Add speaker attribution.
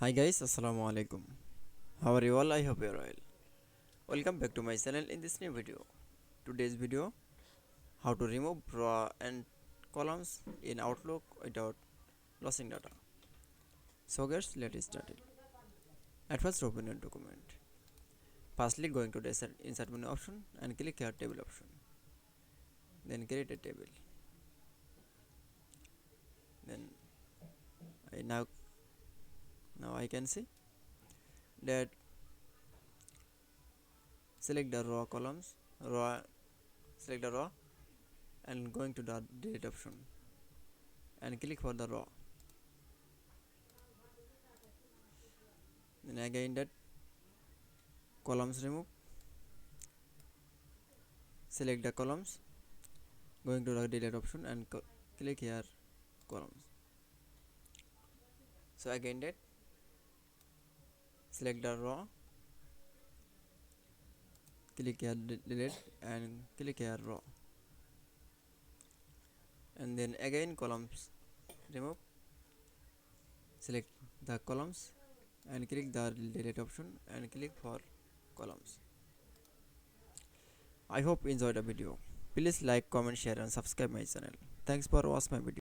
Speaker 1: Hi guys, Assalamu Walaikum. How are you all? I hope you are well. Welcome back to my channel in this new video. Today's video, how to remove raw and columns in Outlook without losing data. So guys, let's start it. At first open a document. Firstly going to the insert menu option and click here table option. Then create a table. Then I now I can see that select the raw columns, raw select the raw and going to the delete option and click for the raw. Then again that columns remove, select the columns, going to the delete option and click here columns. So again that select the raw, click here delete and click here raw, and then again columns remove, select the columns and click the delete option and click for columns. I hope you enjoyed the video. Please like, comment, share and subscribe my channel. Thanks for watching my video.